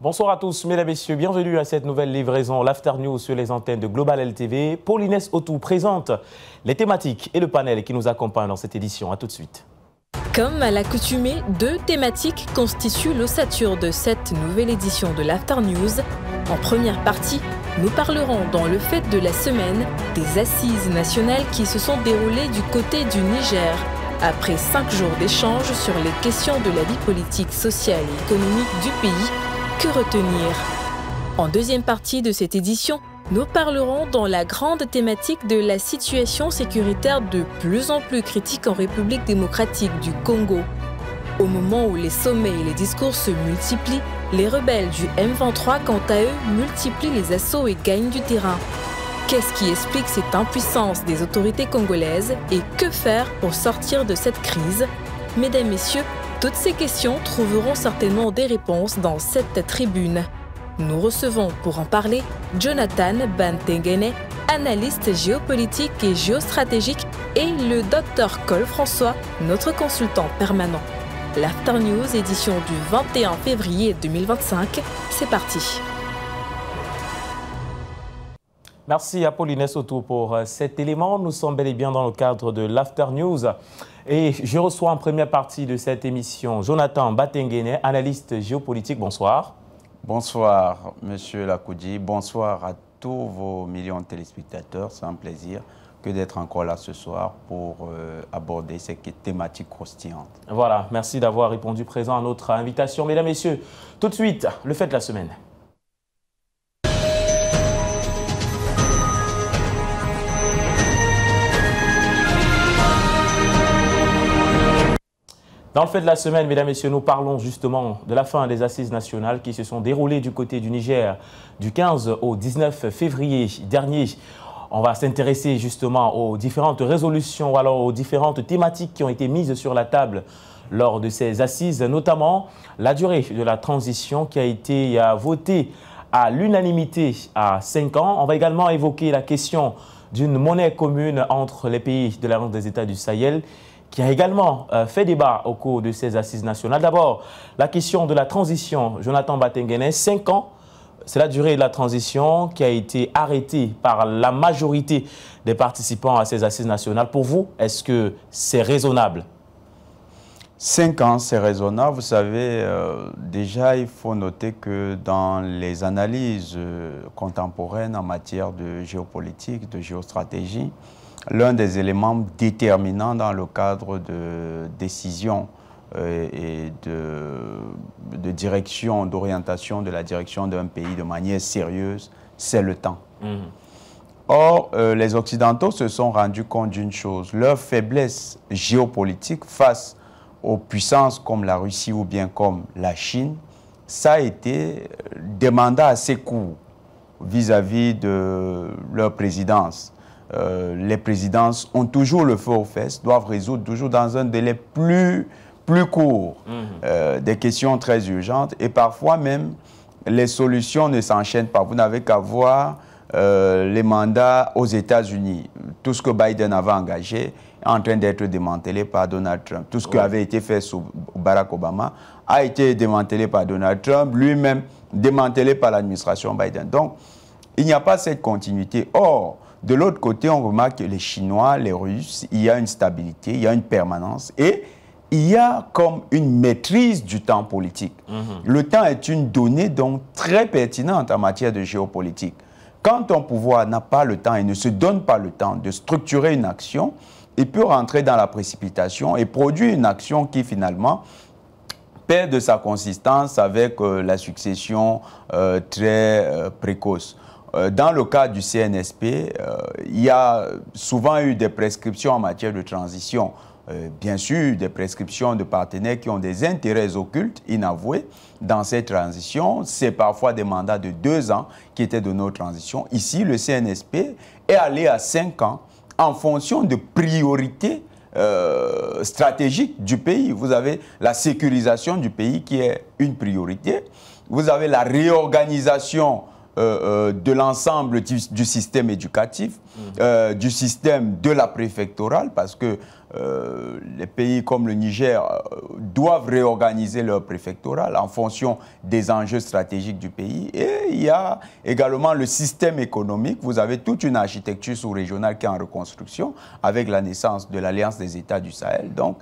Bonsoir à tous, mesdames et messieurs, bienvenue à cette nouvelle livraison l'After News sur les antennes de Global LTV. Paulinès Autou présente les thématiques et le panel qui nous accompagnent dans cette édition. A tout de suite. Comme à l'accoutumée, deux thématiques constituent l'ossature de cette nouvelle édition de l'After News. En première partie, nous parlerons dans le fait de la semaine des assises nationales qui se sont déroulées du côté du Niger. Après 5 jours d'échanges sur les questions de la vie politique, sociale et économique du pays, que retenir? En deuxième partie de cette édition, nous parlerons dans la grande thématique de la situation sécuritaire de plus en plus critique en République démocratique du Congo. Au moment où les sommets et les discours se multiplient, les rebelles du M23, quant à eux, multiplient les assauts et gagnent du terrain. Qu'est-ce qui explique cette impuissance des autorités congolaises et que faire pour sortir de cette crise? Mesdames, Messieurs, toutes ces questions trouveront certainement des réponses dans cette tribune. Nous recevons pour en parler Jonathan Bantengene, analyste géopolitique et géostratégique, et le Dr Cole François, notre consultant permanent. L'After News, édition du 21 février 2025, c'est parti. Merci à Paulinès Autou pour cet élément. Nous sommes bel et bien dans le cadre de l'After News. Et je reçois en première partie de cette émission Jonathan Bantengene, analyste géopolitique. Bonsoir. Bonsoir, Monsieur Lakoudji. Bonsoir à tous vos millions de téléspectateurs. C'est un plaisir que d'être encore là ce soir pour aborder ces thématiques croustillantes. Voilà, merci d'avoir répondu présent à notre invitation. Mesdames, Messieurs, tout de suite, le fait de la semaine. Dans le fait de la semaine, mesdames et messieurs, nous parlons justement de la fin des assises nationales qui se sont déroulées du côté du Niger du 15 au 19 février dernier. On va s'intéresser justement aux différentes résolutions ou alors aux différentes thématiques qui ont été mises sur la table lors de ces assises, notamment la durée de la transition qui a été votée à l'unanimité à 5 ans. On va également évoquer la question d'une monnaie commune entre les pays de l'Alliance des États du Sahel, qui a également fait débat au cours de ces assises nationales. D'abord, la question de la transition. Jonathan Bantengene, 5 ans, c'est la durée de la transition qui a été arrêtée par la majorité des participants à ces assises nationales. Pour vous, est-ce que c'est raisonnable? 5 ans, c'est raisonnable. Vous savez, déjà, il faut noter que dans les analyses contemporaines en matière de géopolitique, de géostratégie, l'un des éléments déterminants dans le cadre de décision et de direction, d'orientation de la direction d'un pays de manière sérieuse, c'est le temps. Or, les Occidentaux se sont rendus compte d'une chose, leur faiblesse géopolitique face aux puissances comme la Russie ou bien comme la Chine, ça a été des mandats assez courts vis-à-vis de leur présidence. Les présidences ont toujours le feu aux fesses, doivent résoudre toujours dans un délai plus court des questions très urgentes et parfois même les solutions ne s'enchaînent pas. Vous n'avez qu'à voir les mandats aux États-Unis. Tout ce que Biden avait engagé est en train d'être démantelé par Donald Trump. Tout ce qui avait été fait sous Barack Obama a été démantelé par Donald Trump, lui-même démantelé par l'administration Biden. Donc, il n'y a pas cette continuité. Or, de l'autre côté, on remarque que les Chinois, les Russes, il y a une stabilité, il y a une permanence et il y a comme une maîtrise du temps politique. Le temps est une donnée donc très pertinente en matière de géopolitique. Quand ton pouvoir n'a pas le temps et ne se donne pas le temps de structurer une action, il peut rentrer dans la précipitation et produire une action qui finalement perd de sa consistance avec la succession très précoce. Dans le cas du CNSP, il y a souvent eu des prescriptions en matière de transition. Bien sûr, des prescriptions de partenaires qui ont des intérêts occultes, inavoués, dans cette transition. C'est parfois des mandats de 2 ans qui étaient de nos transitions. Ici, le CNSP est allé à 5 ans en fonction de priorités stratégiques du pays. Vous avez la sécurisation du pays qui est une priorité. Vous avez la réorganisation de l'ensemble du système éducatif. du système de la préfectorale, parce que les pays comme le Niger doivent réorganiser leur préfectorale en fonction des enjeux stratégiques du pays. Et il y a également le système économique. Vous avez toute une architecture sous-régionale qui est en reconstruction avec la naissance de l'Alliance des États du Sahel. Donc,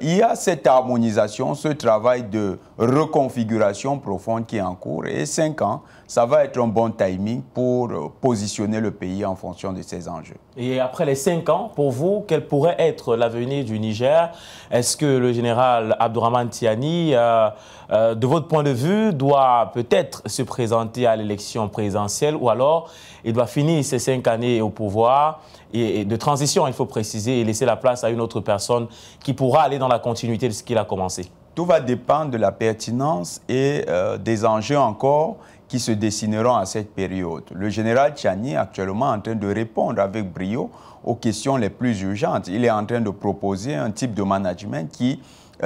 il y a cette harmonisation, ce travail de reconfiguration profonde qui est en cours. Et 5 ans, ça va être un bon timing pour positionner le pays en fonction de ces enjeux. Et après les 5 ans, pour vous, quel pourrait être l'avenir du Niger? Est-ce que le général Abdourahmane Tiani, de votre point de vue, doit peut-être se présenter à l'élection présidentielle ou alors il doit finir ces 5 années au pouvoir et de transition, il faut préciser, et laisser la place à une autre personne qui pourra aller dans la continuité de ce qu'il a commencé? Tout va dépendre de la pertinence et des enjeux encore qui se dessineront à cette période. Le général Tiani, actuellement, est en train de répondre avec brio aux questions les plus urgentes. Il est en train de proposer un type de management qui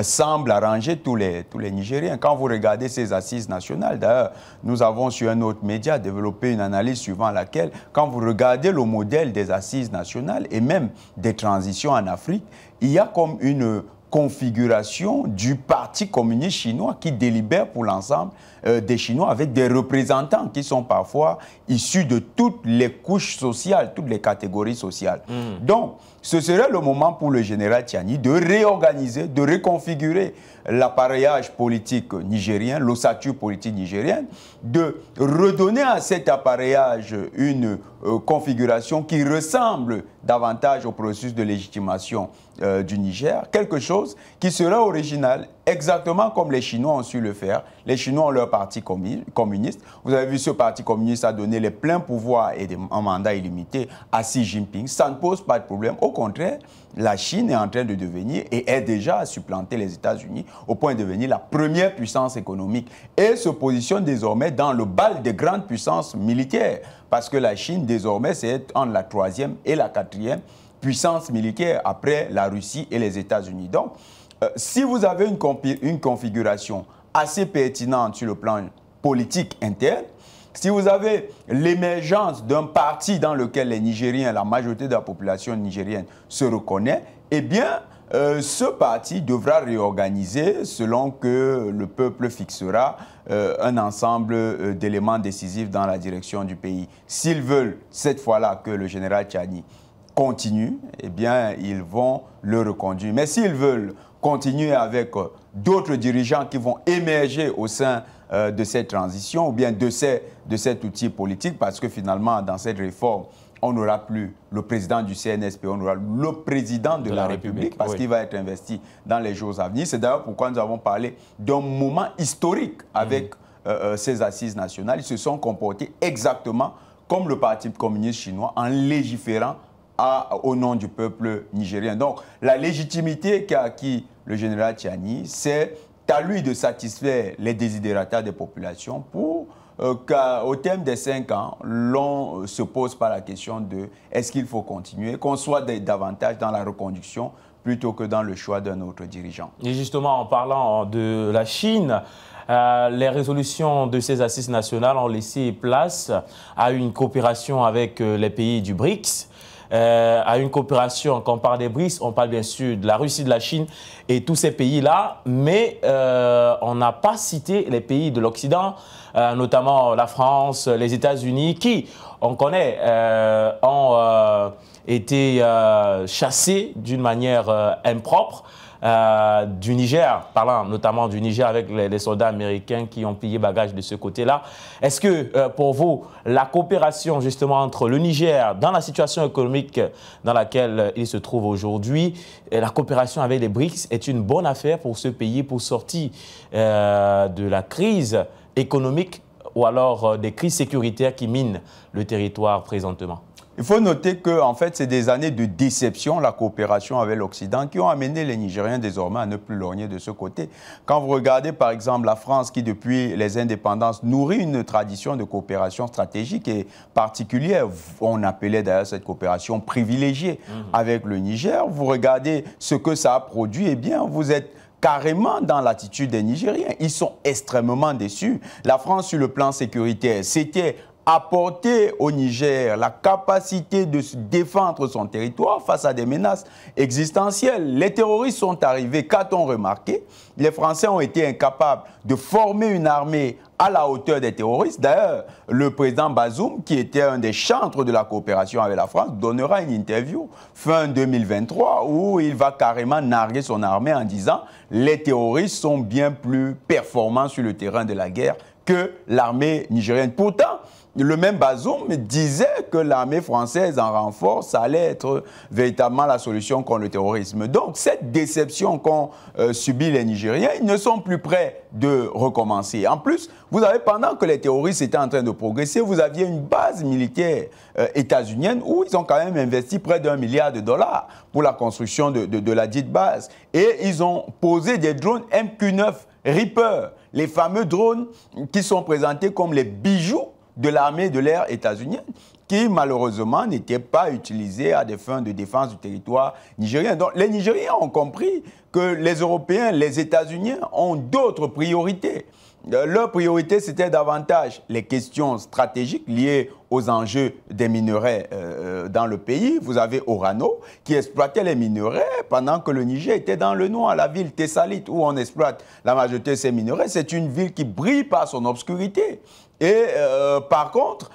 semble arranger tous les Nigériens. Quand vous regardez ces assises nationales, d'ailleurs, nous avons sur un autre média développé une analyse suivant laquelle, quand vous regardez le modèle des assises nationales et même des transitions en Afrique, il y a comme une configuration du Parti communiste chinois qui délibère pour l'ensemble des Chinois avec des représentants qui sont parfois issus de toutes les couches sociales, toutes les catégories sociales. Donc, ce serait le moment pour le général Tiani de réorganiser, de reconfigurer l'appareillage politique nigérien, l'ossature politique nigérienne, de redonner à cet appareillage une configuration qui ressemble davantage au processus de légitimation du Niger, quelque chose qui serait original, exactement comme les Chinois ont su le faire. Les Chinois ont leur parti communiste. Vous avez vu, ce parti communiste a donné les pleins pouvoirs et un mandat illimité à Xi Jinping. Ça ne pose pas de problème. Au contraire, la Chine est en train de devenir et est déjà à supplanter les États-Unis au point de devenir la première puissance économique et se positionne désormais dans le bal des grandes puissances militaires. Parce que la Chine, désormais, c'est entre la 3e et la 4e puissance militaire après la Russie et les États-Unis. Donc, si vous avez une configuration assez pertinente sur le plan politique interne, si vous avez l'émergence d'un parti dans lequel les Nigériens, la majorité de la population nigérienne se reconnaît, eh bien, ce parti devra réorganiser selon que le peuple fixera un ensemble d'éléments décisifs dans la direction du pays. S'ils veulent, cette fois-là, que le général Tiani continue, eh bien, ils vont le reconduire. Mais s'ils veulent continuer avec d'autres dirigeants qui vont émerger au sein de cette transition ou bien de cet outil politique, parce que finalement, dans cette réforme, on n'aura plus le président du CNSP, on aura le président de la République, parce qu'il va être investi dans les jours à venir. C'est d'ailleurs pourquoi nous avons parlé d'un moment historique avec ces assises nationales. Ils se sont comportés exactement comme le Parti communiste chinois en légiférant au nom du peuple nigérien. Donc, la légitimité qu'a acquis le général Tiani, c'est à lui de satisfaire les désidératas des populations pour qu'au terme des 5 ans, l'on se pose pas la question de est-ce qu'il faut continuer, qu'on soit davantage dans la reconduction plutôt que dans le choix d'un autre dirigeant. Et justement, en parlant de la Chine, les résolutions de ces assises nationales ont laissé place à une coopération avec les pays du BRICS, à une coopération, quand on parle des BRICS, on parle bien sûr de la Russie, de la Chine et tous ces pays-là, mais on n'a pas cité les pays de l'Occident, notamment la France, les États-Unis, qui, on connaît, ont été chassés d'une manière impropre du Niger, parlant notamment du Niger avec les soldats américains qui ont plié bagage de ce côté-là. Est-ce que pour vous, la coopération justement entre le Niger, dans la situation économique dans laquelle il se trouve aujourd'hui, la coopération avec les BRICS est une bonne affaire pour ce pays pour sortir de la crise économique ou alors des crises sécuritaires qui minent le territoire présentement? Il faut noter que, en fait, c'est des années de déception, la coopération avec l'Occident, qui ont amené les Nigériens désormais à ne plus lorgner de ce côté. Quand vous regardez, par exemple, la France, qui depuis les indépendances nourrit une tradition de coopération stratégique et particulière, on appelait d'ailleurs cette coopération privilégiée avec le Niger. Vous regardez ce que ça a produit, eh bien, vous êtes carrément dans l'attitude des Nigériens. Ils sont extrêmement déçus. La France, sur le plan sécuritaire, c'était apporter au Niger la capacité de se défendre son territoire face à des menaces existentielles. Les terroristes sont arrivés, qu'a-t-on remarqué? Les Français ont été incapables de former une armée à la hauteur des terroristes. D'ailleurs, le président Bazoum, qui était un des chantres de la coopération avec la France, donnera une interview fin 2023 où il va carrément narguer son armée en disant « Les terroristes sont bien plus performants sur le terrain de la guerre que l'armée nigérienne ». Pourtant, le même Bazoum disait que l'armée française en renfort, ça allait être véritablement la solution contre le terrorisme. Donc, cette déception qu'ont subi les Nigériens, ils ne sont plus prêts de recommencer. En plus, vous avez, pendant que les terroristes étaient en train de progresser, vous aviez une base militaire états-unienne où ils ont quand même investi près d'$1 milliard pour la construction de la dite base. Et ils ont posé des drones MQ-9 Reaper, les fameux drones qui sont présentés comme les bijoux de l'armée de l'air états-unienne, qui malheureusement n'étaient pas utilisés à des fins de défense du territoire nigérien. Donc les Nigériens ont compris que les Européens, les États-Unis ont d'autres priorités. Leur priorité, c'était davantage les questions stratégiques liées aux enjeux des minerais dans le pays. Vous avez Orano qui exploitait les minerais pendant que le Niger était dans le noir. La ville Thessalite où on exploite la majorité de ces minerais, c'est une ville qui brille par son obscurité. Et par contre,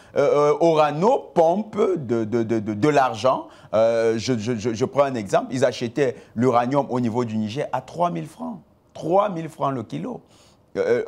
Orano pompe de l'argent. Je prends un exemple. Ils achetaient l'uranium au niveau du Niger à 3 000 francs. 3 000 francs le kilo.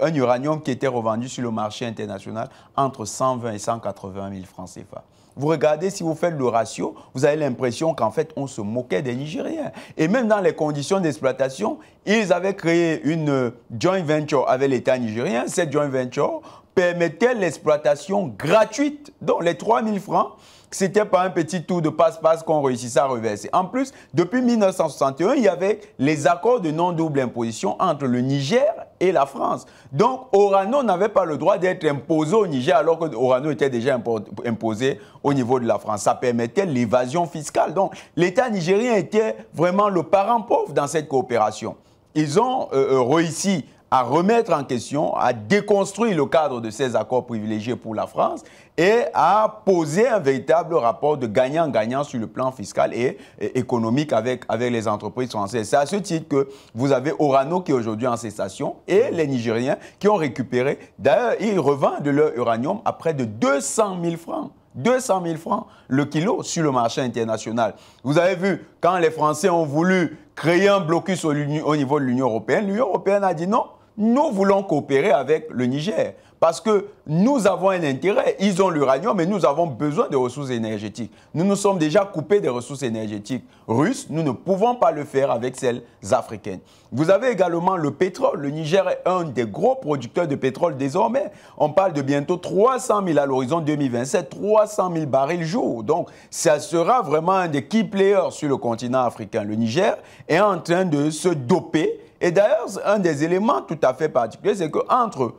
Un uranium qui était revendu sur le marché international entre 120 et 180 000 francs CFA. Vous regardez, si vous faites le ratio, vous avez l'impression qu'en fait, on se moquait des Nigériens. Et même dans les conditions d'exploitation, ils avaient créé une joint venture avec l'État nigérien. Cette joint venture permettait l'exploitation gratuite. Donc, les 3 000 francs, c'était pas un petit tour de passe-passe qu'on réussissait à reverser. En plus, depuis 1961, il y avait les accords de non-double imposition entre le Niger et la France. Donc, Orano n'avait pas le droit d'être imposé au Niger alors que Orano était déjà imposé au niveau de la France. Ça permettait l'évasion fiscale. Donc, l'État nigérien était vraiment le parent pauvre dans cette coopération. Ils ont réussi à remettre en question, à déconstruire le cadre de ces accords privilégiés pour la France et à poser un véritable rapport de gagnant-gagnant sur le plan fiscal et économique avec les entreprises françaises. C'est à ce titre que vous avez Orano qui est aujourd'hui en cessation et les Nigériens qui ont récupéré. D'ailleurs, ils revendent leur uranium à près de 200 000 francs. 200 000 francs le kilo sur le marché international. Vous avez vu, quand les Français ont voulu créer un blocus au niveau de l'Union européenne a dit non, nous voulons coopérer avec le Niger. Parce que nous avons un intérêt, ils ont l'uranium, mais nous avons besoin de ressources énergétiques. Nous nous sommes déjà coupés des ressources énergétiques russes, nous ne pouvons pas le faire avec celles africaines. Vous avez également le pétrole. Le Niger est un des gros producteurs de pétrole désormais. On parle de bientôt 300 000 à l'horizon 2027, 300 000 barils jour. Donc, ça sera vraiment un des key players sur le continent africain. Le Niger est en train de se doper. Et d'ailleurs, un des éléments tout à fait particuliers, c'est qu'entre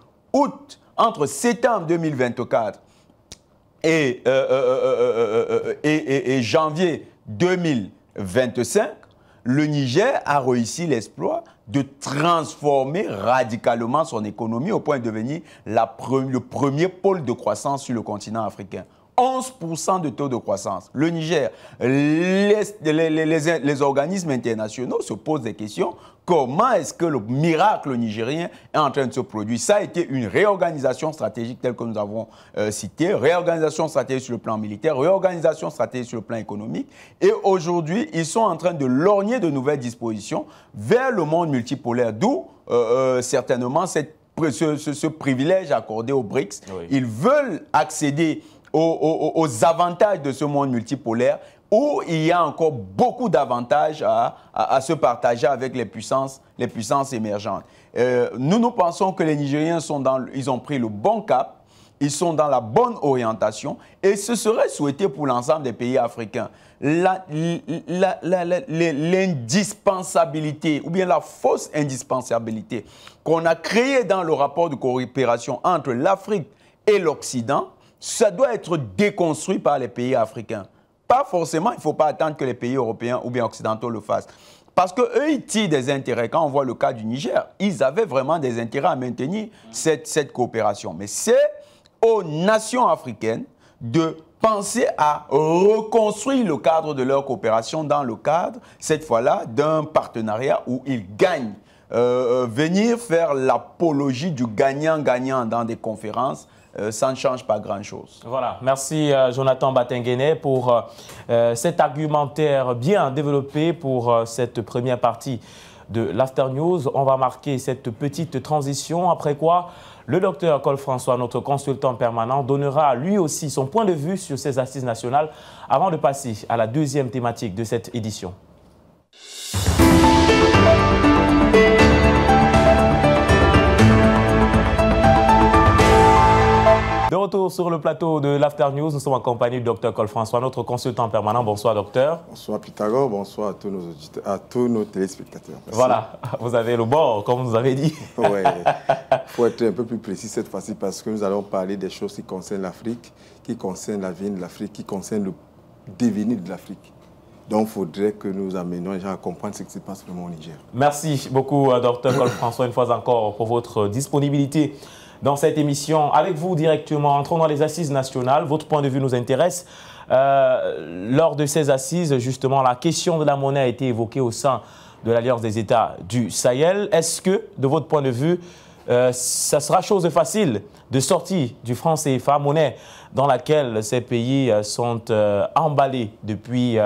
septembre 2024 et janvier 2025, le Niger a réussi l'exploit de transformer radicalement son économie au point de devenir le premier pôle de croissance sur le continent africain. 11% de taux de croissance. Le Niger, les organismes internationaux se posent des questions. Comment est-ce que le miracle nigérien est en train de se produire? Ça a été une réorganisation stratégique telle que nous avons cité, réorganisation stratégique sur le plan militaire, réorganisation stratégique sur le plan économique. Et aujourd'hui, ils sont en train de lorgner de nouvelles dispositions vers le monde multipolaire, d'où certainement ce privilège accordé aux BRICS. Oui. Ils veulent accéder aux avantages de ce monde multipolaire où il y a encore beaucoup d'avantages à se partager avec les puissances émergentes. Nous pensons que les Nigériens ils ont pris le bon cap, ils sont dans la bonne orientation et ce serait souhaité pour l'ensemble des pays africains. L'indispensabilité ou bien la fausse indispensabilité qu'on a créée dans le rapport de coopération entre l'Afrique et l'Occident, ça doit être déconstruit par les pays africains. Pas forcément, il ne faut pas attendre que les pays européens ou bien occidentaux le fassent. Parce qu'eux, ils tirent des intérêts. Quand on voit le cas du Niger, ils avaient vraiment des intérêts à maintenir cette coopération. Mais c'est aux nations africaines de penser à reconstruire le cadre de leur coopération dans le cadre, cette fois-là, d'un partenariat où ils gagnent. Venir faire l'apologie du gagnant-gagnant dans des conférences, ça ne change pas grand-chose. Voilà, merci Jonathan Batenguene pour cet argumentaire bien développé pour cette première partie de l'After News. On va marquer cette petite transition, après quoi le docteur Col François, notre consultant permanent, donnera lui aussi son point de vue sur ces assises nationales avant de passer à la deuxième thématique de cette édition. De retour sur le plateau de l'After News, nous sommes en compagnie du docteur Col François, notre consultant permanent. Bonsoir docteur. Bonsoir Pythagore, bonsoir à tous nos téléspectateurs. Merci. Voilà, vous avez le bord, comme vous avez dit. Oui, il faut être un peu plus précis cette fois-ci parce que nous allons parler des choses qui concernent l'Afrique, qui concernent l'avenir de l'Afrique, qui concernent le devenir de l'Afrique. Donc, il faudrait que nous amenions les gens à comprendre ce qui se passe vraiment au Niger. Merci beaucoup, docteur Col François, une fois encore, pour votre disponibilité dans cette émission. Avec vous directement, entrons dans les assises nationales. Votre point de vue nous intéresse. Lors de ces assises, justement, la question de la monnaie a été évoquée au sein de l'Alliance des États du Sahel. Est-ce que, de votre point de vue, ça sera chose facile de sortir du franc CFA, monnaie dans laquelle ces pays sont emballés depuis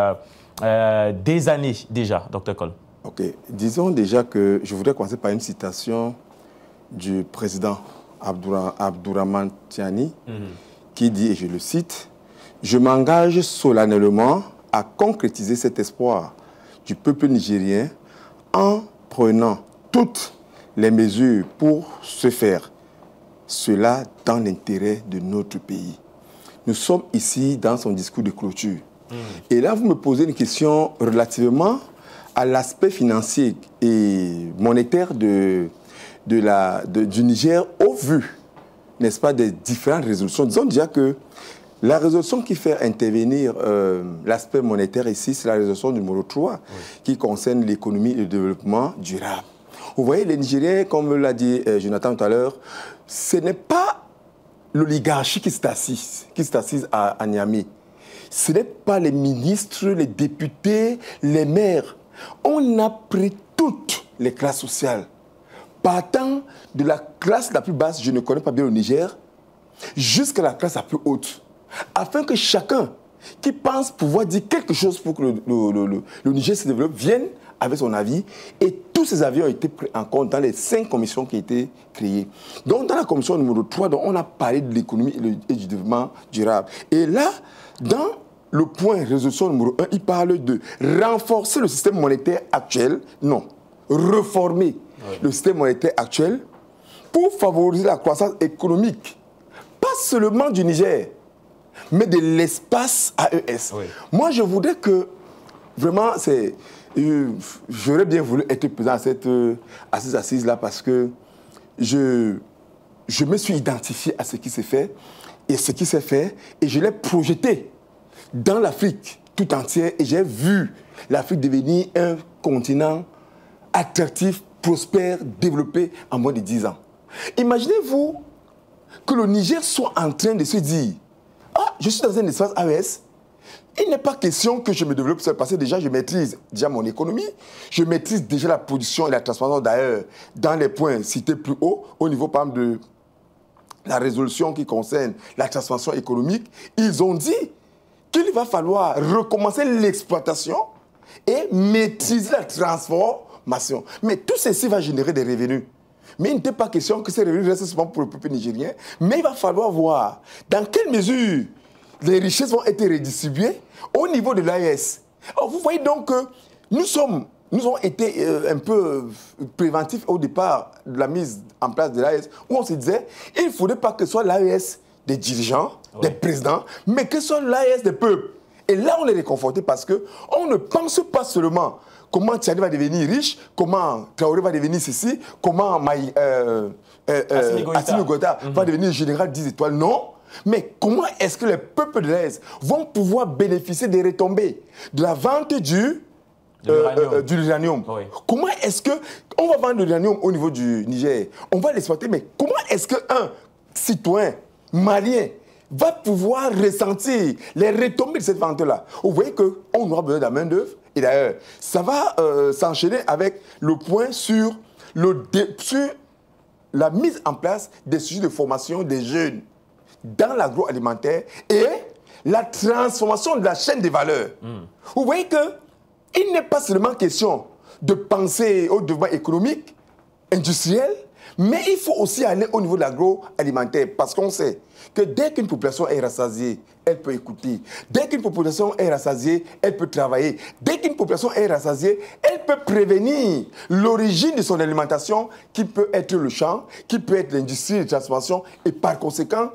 des années déjà, Dr Col? Ok, disons déjà que je voudrais commencer par une citation du président Abdourahmane Tiani, qui dit, et je le cite, « Je m'engage solennellement à concrétiser cet espoir du peuple nigérien en prenant toutes les mesures pour ce faire, cela dans l'intérêt de notre pays. » Nous sommes ici dans son discours de clôture. Et là, vous me posez une question relativement à l'aspect financier et monétaire du Niger au vu, n'est-ce pas, des différentes résolutions. Disons déjà que la résolution qui fait intervenir l'aspect monétaire ici, c'est la résolution numéro 3, qui concerne l'économie et le développement durable. Vous voyez, les Nigériens, comme l'a dit Jonathan tout à l'heure, ce n'est pas l'oligarchie qui s'est assise à Niamey. Ce n'est pas les ministres, les députés, les maires. On a pris toutes les classes sociales, partant de la classe la plus basse, je ne connais pas bien le Niger, jusqu'à la classe la plus haute, afin que chacun qui pense pouvoir dire quelque chose pour que le Niger se développe vienne avec son avis. Et tous ces avis ont été pris en compte dans les 5 commissions qui ont été créées. Donc, dans la commission numéro 3, donc, on a parlé de l'économie et du développement durable. Et là, dans le point résolution numéro 1, il parle de renforcer le système monétaire actuel, non, reformer le système monétaire actuel pour favoriser la croissance économique, pas seulement du Niger, mais de l'espace AES. Oui. Moi, je voudrais que, vraiment, j'aurais bien voulu être présent à ces assises-là parce que je me suis identifié à ce qui s'est fait et ce qui s'est fait et je l'ai projeté dans l'Afrique tout entière et j'ai vu l'Afrique devenir un continent attractif, prospère, développé en moins de 10 ans. Imaginez-vous que le Niger soit en train de se dire « Ah, je suis dans un espace AES, il n'est pas question que je me développe seul parce que déjà je maîtrise déjà mon économie, je maîtrise déjà la production et la transformation d'ailleurs dans les points cités plus haut, au niveau par exemple de la résolution qui concerne la transformation économique. Ils ont dit qu'il va falloir recommencer l'exploitation et maîtriser la transformation. Mais tout ceci va générer des revenus. Mais il n'était pas question que ces revenus restent seulement pour le peuple nigérien. Mais il va falloir voir dans quelle mesure les richesses vont être redistribuées au niveau de l'AES. Vous voyez donc que nous avons été un peu préventifs au départ de la mise en place de l'AES, où on se disait il ne faudrait pas que ce soit l'AES des dirigeants, des présidents, mais que ce soit l'AES des peuples. Et là, on est réconforté parce qu'on ne pense pas seulement comment Tchadi va devenir riche, comment Traoré va devenir ceci, comment Assimi Goïta va devenir général 10 étoiles. Non. Mais comment est-ce que les peuples de l'Est vont pouvoir bénéficier des retombées de la vente du l'uranium? Oui. Comment est-ce qu'on va vendre l'uranium au niveau du Niger? On va l'exploiter, mais comment est-ce qu'un citoyen malien va pouvoir ressentir les retombées de cette vente-là. Vous voyez qu'on aura besoin de la main-d'œuvre. Et d'ailleurs, ça va s'enchaîner avec le point sur la mise en place des sujets de formation des jeunes dans l'agroalimentaire et la transformation de la chaîne des valeurs. Vous voyez qu'il n'est pas seulement question de penser au développement économique, industriel, mais il faut aussi aller au niveau de l'agroalimentaire parce qu'on sait que dès qu'une population est rassasiée, elle peut écouter. Dès qu'une population est rassasiée, elle peut travailler. Dès qu'une population est rassasiée, elle peut prévenir l'origine de son alimentation qui peut être le champ, qui peut être l'industrie de transformation et par conséquent,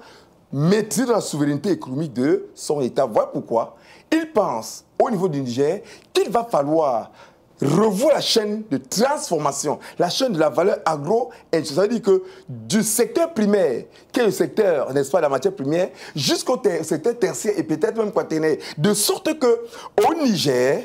maîtriser la souveraineté économique de son État. Voilà pourquoi il pense au niveau du Niger qu'il va falloir revoir la chaîne de transformation, la chaîne de la valeur agro-industrielle. C'est-à-dire que du secteur primaire, qui est le secteur, n'est-ce pas, de la matière première, jusqu'au secteur tertiaire et peut-être même quaternaire. De sorte qu'au Niger,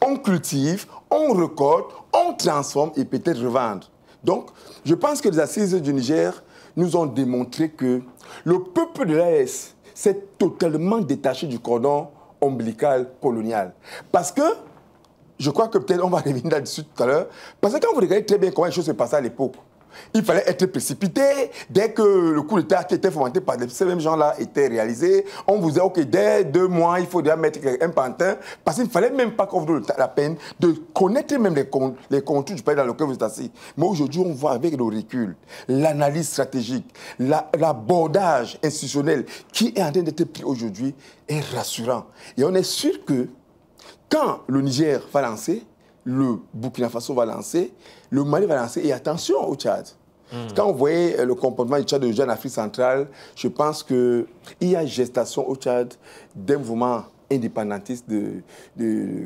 on cultive, on récolte, on transforme et peut-être revendre. Donc, je pense que les assises du Niger nous ont démontré que le peuple de l'AES s'est totalement détaché du cordon ombilical colonial. Parce que, je crois que peut-être on va revenir là-dessus tout à l'heure, parce que quand vous regardez très bien comment les choses se passaient à l'époque, il fallait être précipité. Dès que le coup d'État qui était fomenté par ces mêmes gens-là était réalisé, on vous disait, OK, dès 2 mois, il faut déjà mettre un pantin, parce qu'il ne fallait même pas qu'on vous donne la peine de connaître même les contours du pays dans lequel vous êtes assis. Mais aujourd'hui, on voit avec le recul, l'analyse stratégique, l'abordage institutionnel qui est en train d'être pris aujourd'hui est rassurant. Et on est sûr que quand le Niger va lancer, le Burkina Faso va lancer, le Mali va lancer, et attention au Tchad. Quand vous voyez le comportement du Tchad en Afrique centrale, je pense qu'il y a gestation au Tchad d'un mouvement indépendantiste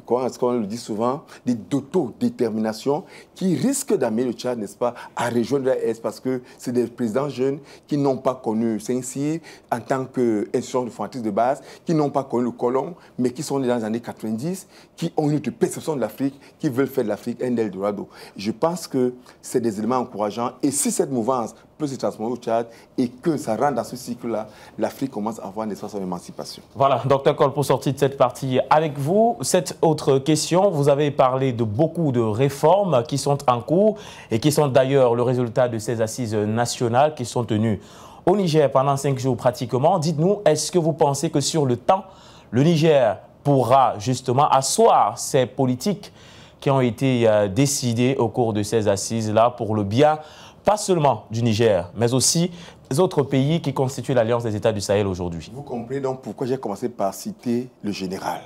comment on le dit souvent, d'autodétermination qui risque d'amener le Tchad, n'est-ce pas, à rejoindre l'AES parce que c'est des présidents jeunes qui n'ont pas connu Saint-Cyr en tant qu'institution de fondatrice de base, qui n'ont pas connu le colon, mais qui sont nés dans les années 90, qui ont une autre perception de l'Afrique, qui veulent faire de l'Afrique un Eldorado. Je pense que c'est des éléments encourageants et si cette mouvance peut se transformer au Tchad et que ça rentre dans ce cycle-là, l'Afrique commence à avoir une espace d'émancipation. Voilà, Dr Cole, pour sortir de cette partie avec vous, cette autre question, vous avez parlé de beaucoup de réformes qui sont en cours et qui sont d'ailleurs le résultat de ces assises nationales qui sont tenues au Niger pendant 5 jours pratiquement. Dites-nous, est-ce que vous pensez que sur le temps, le Niger pourra justement asseoir ces politiques qui ont été décidées au cours de ces assises-là pour le bien pas seulement du Niger, mais aussi des autres pays qui constituent l'Alliance des États du Sahel aujourd'hui? Vous comprenez donc pourquoi j'ai commencé par citer le général.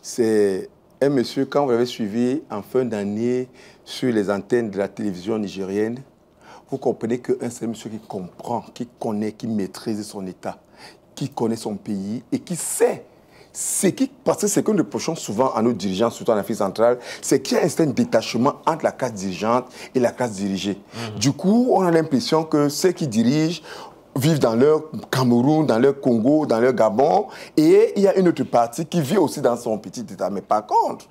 C'est un monsieur, quand vous l'avez suivi en fin d'année sur les antennes de la télévision nigérienne, vous comprenez qu'un seul monsieur qui comprend, qui connaît, qui maîtrise son État, qui connaît son pays et qui sait parce que ce que nous reprochons souvent à nos dirigeants, surtout en Afrique centrale, c'est qu'il y a un certain détachement entre la classe dirigeante et la classe dirigée. Du coup, on a l'impression que ceux qui dirigent vivent dans leur Cameroun, dans leur Congo, dans leur Gabon, et il y a une autre partie qui vit aussi dans son petit État. Mais par contre,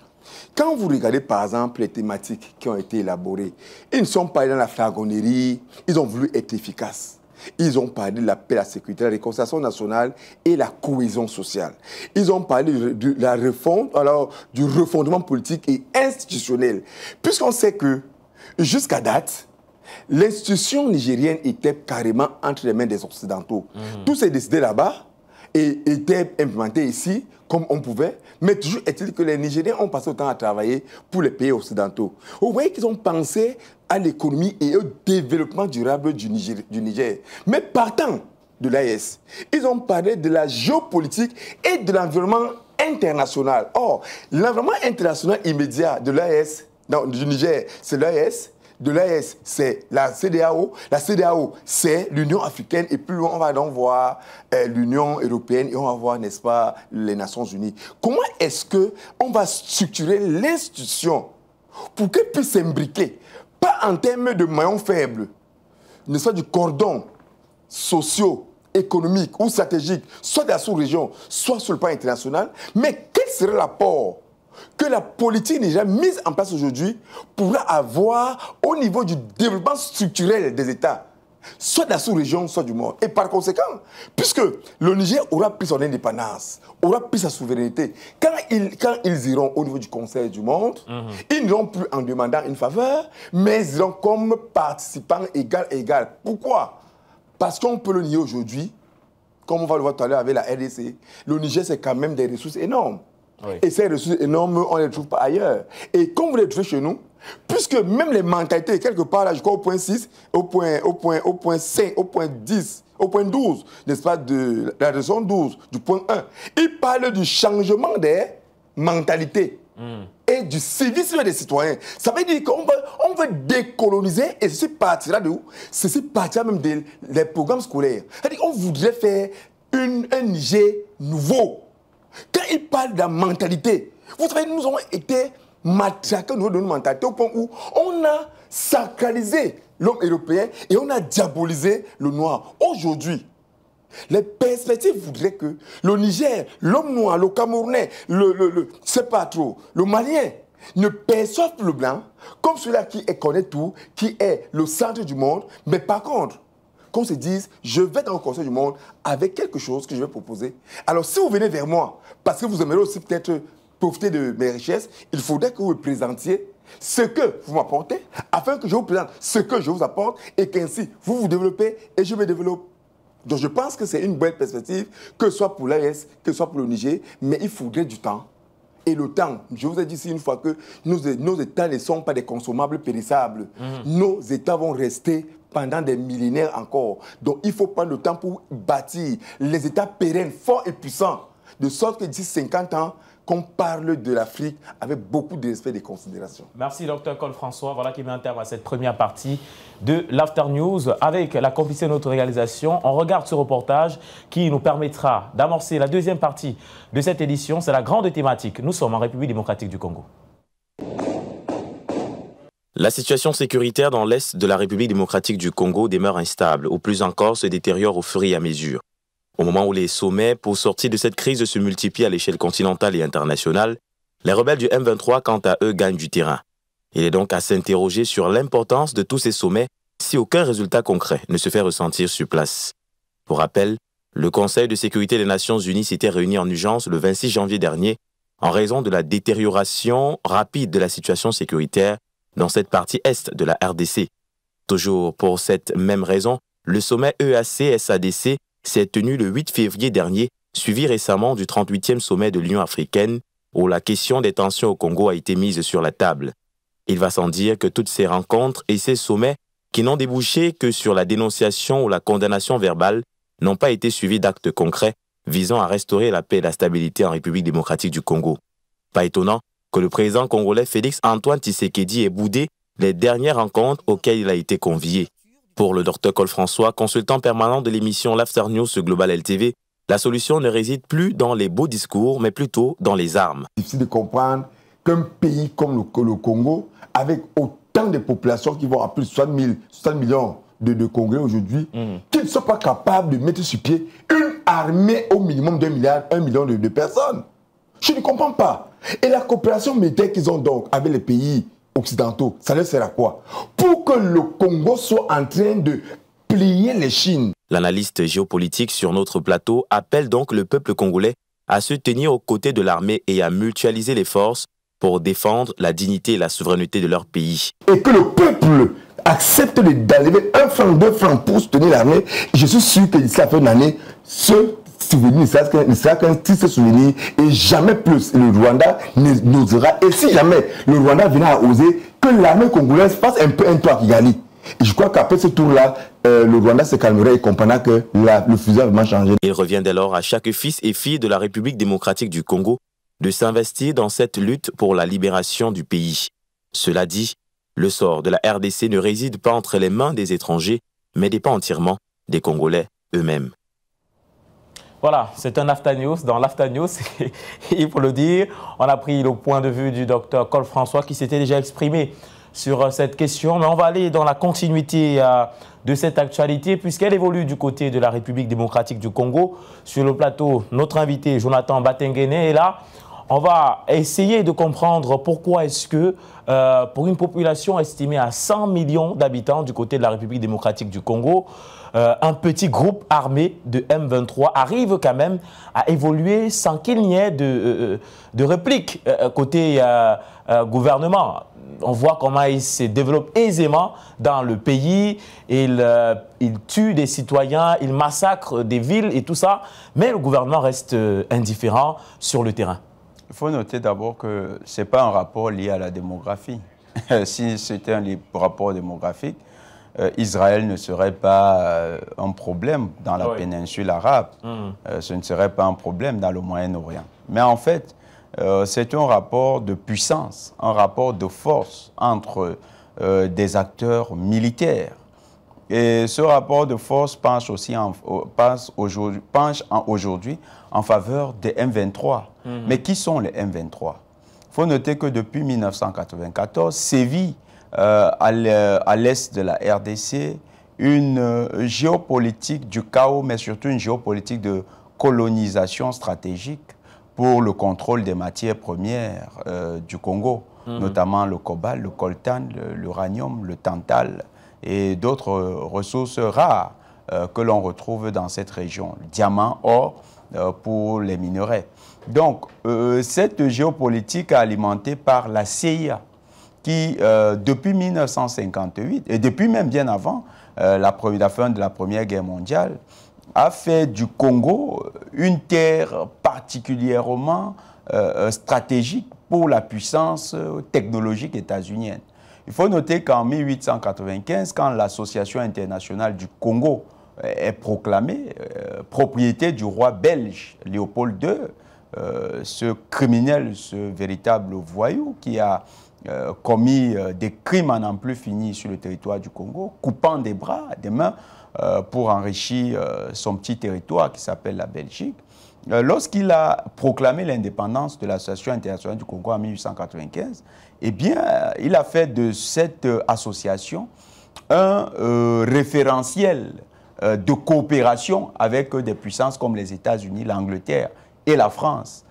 quand vous regardez par exemple les thématiques qui ont été élaborées, ils ne sont pas allés dans la flagornerie, ils ont voulu être efficaces. Ils ont parlé de la paix, la sécurité, la réconciliation nationale et la cohésion sociale. Ils ont parlé de la réforme, alors du refondement politique et institutionnel. Puisqu'on sait que, jusqu'à date, l'institution nigérienne était carrément entre les mains des Occidentaux. Tout s'est décidé là-bas et était implémenté ici, comme on pouvait. Mais toujours est-il que les Nigériens ont passé autant à travailler pour les pays occidentaux. Vous voyez qu'ils ont pensé à l'économie et au développement durable du Niger. Mais partant de l'AES, ils ont parlé de la géopolitique et de l'environnement international. Or, l'environnement international immédiat de l'AES, du Niger, c'est l'AES. De l'AES, c'est la CEDEAO. La CEDEAO, c'est l'Union africaine. Et plus loin, on va donc voir l'Union européenne et on va voir, n'est-ce pas, les Nations unies. Comment est-ce qu'on va structurer l'institution pour qu'elle puisse s'imbriquer, pas en termes de maillons faibles, ne soit du cordon socio-économique ou stratégique, soit de la sous-région, soit sur le plan international, mais quel serait l'apport que la politique déjà mise en place aujourd'hui pourra avoir au niveau du développement structurel des États? soit de la sous-région, soit du monde. Et par conséquent, puisque le Niger aura pris son indépendance, aura pris sa souveraineté, quand ils iront au niveau du Conseil du monde, ils n'iront plus en demandant une faveur, mais ils iront comme participants égal à égal. Pourquoi? Parce qu'on peut le nier aujourd'hui, comme on va le voir tout à l'heure avec la RDC, le Niger, c'est quand même des ressources énormes. Oui. Et ces ressources énormes, on ne les trouve pas ailleurs. Et comme vous les trouvez chez nous, puisque même les mentalités, quelque part, là, je crois au point 6, au point 5, au point 10, au point 12, n'est-ce pas, de la raison 12, du point 1, ils parlent du changement des mentalités et du civisme des citoyens. Ça veut dire qu'on veut décoloniser, et ceci partira de où? Ceci partira même des programmes scolaires. C'est-à-dire qu'on voudrait faire un Niger nouveau. Quand ils parlent de la mentalité, vous savez, nous avons été matraqués au niveau de notre mentalité au point où on a sacralisé l'homme européen et on a diabolisé le noir. Aujourd'hui, les perspectives voudraient que le Niger, l'homme noir, le Camerounais, c'est pas trop, le Malien, ne perçoivent le blanc comme celui-là qui connaît tout, qui est le centre du monde, mais par contre, qu'on se dise, je vais dans le Conseil du monde avec quelque chose que je vais proposer. Alors, si vous venez vers moi, parce que vous aimeriez aussi peut-être profiter de mes richesses, il faudrait que vous me présentiez ce que vous m'apportez, afin que je vous présente ce que je vous apporte, et qu'ainsi, vous vous développez et je me développe. Donc, je pense que c'est une bonne perspective, que ce soit pour l'AES, que ce soit pour le Niger, mais il faudrait du temps. Et le temps, je vous ai dit ici une fois que nos États ne sont pas des consommables périssables. Nos États vont rester pendant des millénaires encore. Donc, il faut prendre le temps pour bâtir les États pérennes, forts et puissants, de sorte que d'ici 50 ans, qu'on parle de l'Afrique avec beaucoup de respect et de considération. Merci, Dr Col François. Voilà qui met un terme à cette première partie de l'After News. Avec la complicité de notre réalisation, on regarde ce reportage qui nous permettra d'amorcer la deuxième partie de cette édition. C'est la grande thématique. Nous sommes en République démocratique du Congo. La situation sécuritaire dans l'est de la République démocratique du Congo demeure instable, ou plus encore se détériore au fur et à mesure. Au moment où les sommets pour sortir de cette crise se multiplient à l'échelle continentale et internationale, les rebelles du M23, quant à eux, gagnent du terrain. Il est donc à s'interroger sur l'importance de tous ces sommets si aucun résultat concret ne se fait ressentir sur place. Pour rappel, le Conseil de sécurité des Nations Unies s'était réuni en urgence le 26 janvier dernier en raison de la détérioration rapide de la situation sécuritaire dans cette partie est de la RDC. Toujours pour cette même raison, le sommet EAC-SADC s'est tenu le 8 février dernier, suivi récemment du 38e sommet de l'Union africaine, où la question des tensions au Congo a été mise sur la table. Il va sans dire que toutes ces rencontres et ces sommets, qui n'ont débouché que sur la dénonciation ou la condamnation verbale, n'ont pas été suivis d'actes concrets visant à restaurer la paix et la stabilité en République démocratique du Congo. Pas étonnant que le président congolais Félix Antoine Tshisekedi ait boudé les dernières rencontres auxquelles il a été convié. Pour le Dr Col François, consultant permanent de l'émission l'After News sur Global LTV, la solution ne réside plus dans les beaux discours, mais plutôt dans les armes. C'est difficile de comprendre qu'un pays comme le Congo, avec autant de populations qui vont à plus de 60 millions de Congolais aujourd'hui, qu'ils ne soient pas capables de mettre sur pied une armée au minimum d'1 million de personnes. Je ne comprends pas. Et la coopération militaire qu'ils ont donc avec les pays occidentaux, ça leur sert à quoi? Pour que le Congo soit en train de plier les chines. L'analyste géopolitique sur notre plateau appelle donc le peuple congolais à se tenir aux côtés de l'armée et à mutualiser les forces pour défendre la dignité et la souveraineté de leur pays. Et que le peuple accepte d'enlever 1 franc, 2 francs pour soutenir l'armée. Je suis sûr que d'ici la fin de l'année, ce souvenir ne sera qu'un triste souvenir et jamais plus le Rwanda n'osera. Et si jamais le Rwanda venait à oser, que l'armée congolaise fasse un peu un tour à Kigali. Et je crois qu'après ce tour-là, le Rwanda se calmerait et comprendra que le fusil a vraiment changé. Il revient dès lors à chaque fils et fille de la République démocratique du Congo de s'investir dans cette lutte pour la libération du pays. Cela dit, le sort de la RDC ne réside pas entre les mains des étrangers, mais dépend entièrement des Congolais eux-mêmes. Voilà, c'est un After News. Dans l'After News, il faut le dire, on a pris le point de vue du Dr Col François qui s'était déjà exprimé sur cette question. Mais on va aller dans la continuité de cette actualité puisqu'elle évolue du côté de la République démocratique du Congo. Sur le plateau, notre invité Jonathan Batengene est là. On va essayer de comprendre pourquoi est-ce que, pour une population estimée à 100 millions d'habitants du côté de la République démocratique du Congo, un petit groupe armé de M23 arrive quand même à évoluer sans qu'il n'y ait de réplique côté gouvernement. On voit comment il se développe aisément dans le pays, il tue des citoyens, il massacre des villes et tout ça, mais le gouvernement reste indifférent sur le terrain. Il faut noter d'abord que ce n'est pas un rapport lié à la démographie. Si c'était un rapport démographique, Israël ne serait pas un problème dans la péninsule arabe. Ce ne serait pas un problème dans le Moyen-Orient. Mais en fait, c'est un rapport de puissance, un rapport de force entre des acteurs militaires. Et ce rapport de force penche aujourd'hui en faveur des M23. Mais qui sont les M23? Il faut noter que depuis 1994, sévit à l'est de la RDC une géopolitique du chaos, mais surtout une géopolitique de colonisation stratégique pour le contrôle des matières premières du Congo, notamment le cobalt, le coltan, l'uranium, le tantal et d'autres ressources rares que l'on retrouve dans cette région, diamant, or pour les minerais. Donc, cette géopolitique est alimentée par la CIA qui, depuis 1958, et depuis même bien avant la fin de la Première Guerre mondiale, a fait du Congo une terre particulièrement stratégique pour la puissance technologique états-unienne. Il faut noter qu'en 1895, quand l'Association internationale du Congo est proclamée, propriété du roi belge Léopold II, ce criminel, ce véritable voyou qui a commis des crimes à n'en plus finir sur le territoire du Congo, coupant des bras, des mains, pour enrichir son petit territoire qui s'appelle la Belgique. Lorsqu'il a proclamé l'indépendance de l'Association internationale du Congo en 1895, eh bien, il a fait de cette association un référentiel de coopération avec des puissances comme les États-Unis, l'Angleterre et la France.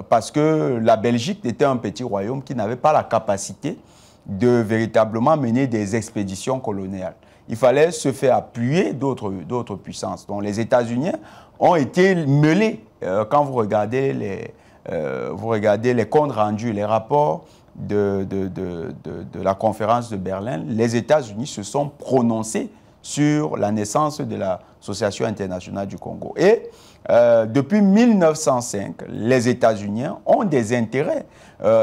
Parce que la Belgique était un petit royaume qui n'avait pas la capacité de véritablement mener des expéditions coloniales. Il fallait se faire appuyer d'autres puissances. Donc les États-Unis ont été mêlés. Quand vous regardez les comptes rendus, les rapports de la conférence de Berlin, les États-Unis se sont prononcés sur la naissance de l'Association internationale du Congo. Et depuis 1905, les États-Unis ont des intérêts.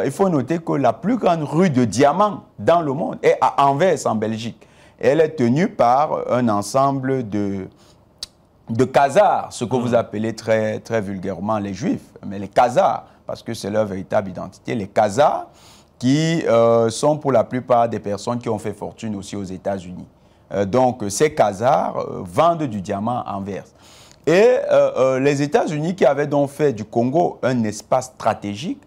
Il faut noter que la plus grande rue de diamants dans le monde est à Anvers, en Belgique. Elle est tenue par un ensemble de Khazars, ce que vous appelez très, très vulgairement les Juifs, mais les Khazars, parce que c'est leur véritable identité, les Khazars qui sont pour la plupart des personnes qui ont fait fortune aussi aux États-Unis. Donc ces Khazars vendent du diamant à Anvers. Et les États-Unis, qui avaient donc fait du Congo un espace stratégique,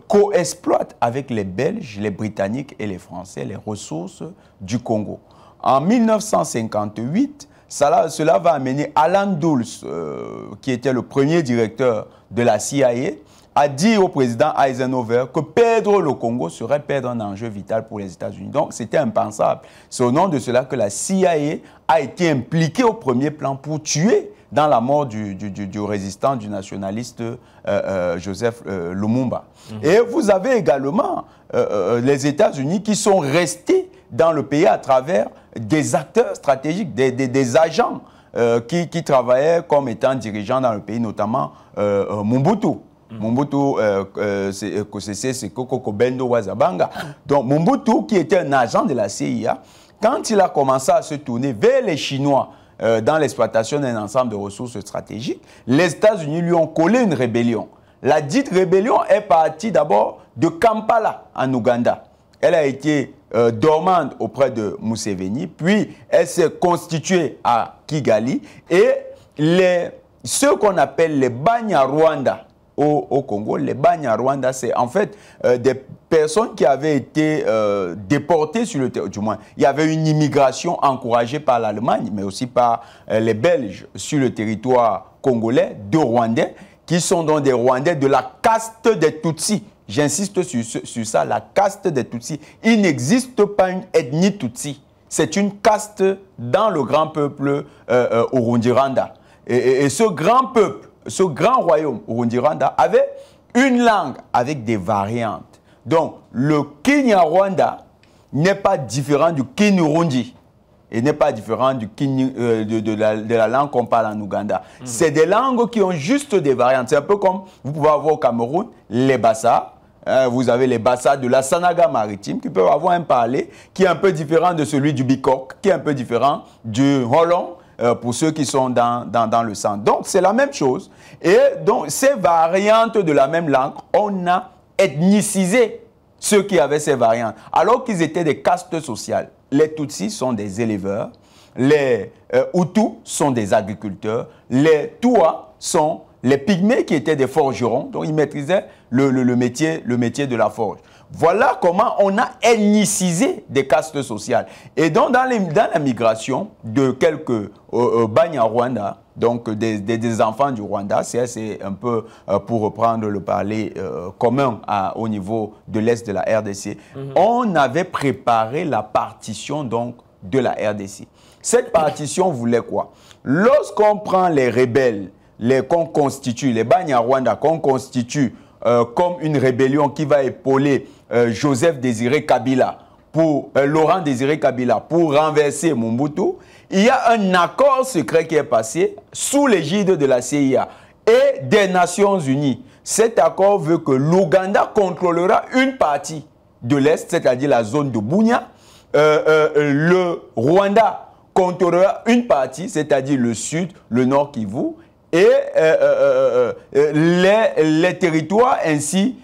co-exploitent avec les Belges, les Britanniques et les Français les ressources du Congo. En 1958, cela va amener Alan Dulles, qui était le premier directeur de la CIA, a dit au président Eisenhower que perdre le Congo serait perdre un enjeu vital pour les États-Unis. Donc c'était impensable. C'est au nom de cela que la CIA a été impliquée au premier plan pour tuer dans la mort du résistant, du nationaliste Joseph Lumumba. Et vous avez également les États-Unis qui sont restés dans le pays à travers des acteurs stratégiques, des agents qui travaillaient comme étant dirigeants dans le pays, notamment Mobutu. Mobutu, c'est Koko Bendo Wazabanga. Donc Mobutu, qui était un agent de la CIA, quand il a commencé à se tourner vers les Chinois dans l'exploitation d'un ensemble de ressources stratégiques, les États-Unis lui ont collé une rébellion. La dite rébellion est partie d'abord de Kampala, en Ouganda. Elle a été dormante auprès de Museveni, puis elle s'est constituée à Kigali, et ceux qu'on appelle les Banyarwanda au Congo, les Banyarwanda, c'est en fait des personnes qui avaient été déportées sur le territoire, du moins, il y avait une immigration encouragée par l'Allemagne, mais aussi par les Belges sur le territoire congolais, de Rwandais, qui sont donc des Rwandais de la caste des Tutsis. J'insiste sur ça, la caste des Tutsis. Il n'existe pas une ethnie Tutsi. C'est une caste dans le grand peuple Urundiranda. Et ce grand peuple, ce grand royaume Urundiranda avait une langue avec des variantes. Donc, le Kinyarwanda n'est pas différent du Kinyurundi. Et n'est pas différent du de la langue qu'on parle en Ouganda. C'est des langues qui ont juste des variantes. C'est un peu comme, vous pouvez avoir au Cameroun, les Bassa. Vous avez les Bassa de la Sanaga maritime qui peuvent avoir un parler qui est un peu différent de celui du Bikok, qui est un peu différent du Holland, pour ceux qui sont dans le centre. Donc, c'est la même chose. Et donc, ces variantes de la même langue, on a ethnicisé ceux qui avaient ces variantes, alors qu'ils étaient des castes sociales. Les Tutsis sont des éleveurs, les Hutus sont des agriculteurs, les Touas sont les Pygmées qui étaient des forgerons, donc ils maîtrisaient le métier de la forge. Voilà comment on a ethnicisé des castes sociales. Et donc dans la migration de quelques Banyarwanda, donc des enfants du Rwanda, c'est un peu pour reprendre le parler commun au niveau de l'Est de la RDC, on avait préparé la partition donc de la RDC. Cette partition voulait quoi? Lorsqu'on prend les rebelles, qu'on constitue, les Banyarwanda qu'on constitue comme une rébellion qui va épauler Joseph Désiré Kabila, Laurent Désiré Kabila pour renverser Mobutu, il y a un accord secret qui est passé sous l'égide de la CIA et des Nations Unies. Cet accord veut que l'Ouganda contrôlera une partie de l'Est, c'est-à-dire la zone de Bunia. Le Rwanda contrôlera une partie, c'est-à-dire le sud, le nord Kivu. Et les territoires ainsi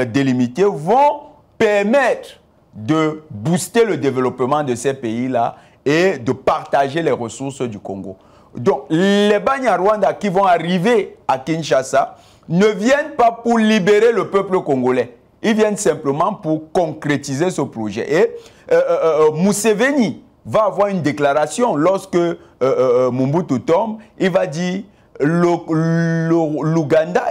délimités vont permettre de booster le développement de ces pays-là et de partager les ressources du Congo. Donc, les Banyarwanda qui vont arriver à Kinshasa ne viennent pas pour libérer le peuple congolais. Ils viennent simplement pour concrétiser ce projet. Et Museveni va avoir une déclaration lorsque Mobutu tombe. Il va dire l'Ouganda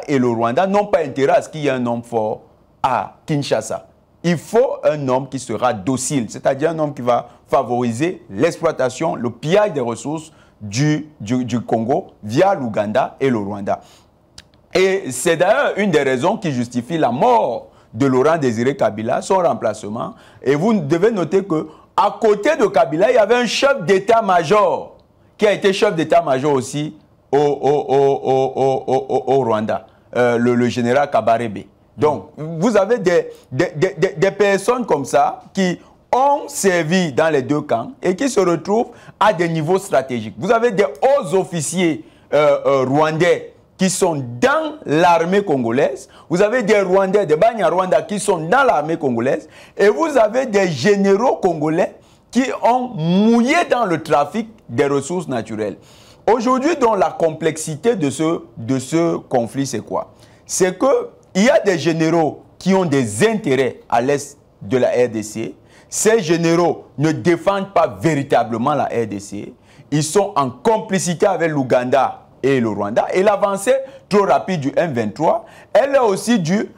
et le Rwanda n'ont pas intérêt à ce qu'il y ait un homme fort à Kinshasa. Il faut un homme qui sera docile, c'est-à-dire un homme qui va favoriser l'exploitation, le pillage des ressources du Congo via l'Ouganda et le Rwanda. Et c'est d'ailleurs une des raisons qui justifie la mort de Laurent Désiré Kabila, son remplacement. Et vous devez noter qu'à côté de Kabila, il y avait un chef d'état-major qui a été chef d'état-major aussi au Rwanda, le général Kabarebe. Donc, vous avez des personnes comme ça qui ont servi dans les deux camps et qui se retrouvent à des niveaux stratégiques. Vous avez des hauts officiers rwandais qui sont dans l'armée congolaise. Vous avez des Rwandais, des Banyarwanda qui sont dans l'armée congolaise. Et vous avez des généraux congolais qui ont mouillé dans le trafic des ressources naturelles. Aujourd'hui, dans la complexité de ce conflit, c'est quoi? C'est qu'il y a des généraux qui ont des intérêts à l'est de la RDC. Ces généraux ne défendent pas véritablement la RDC. Ils sont en complicité avec l'Ouganda et le Rwanda. Et l'avancée trop rapide du M23, elle est aussi due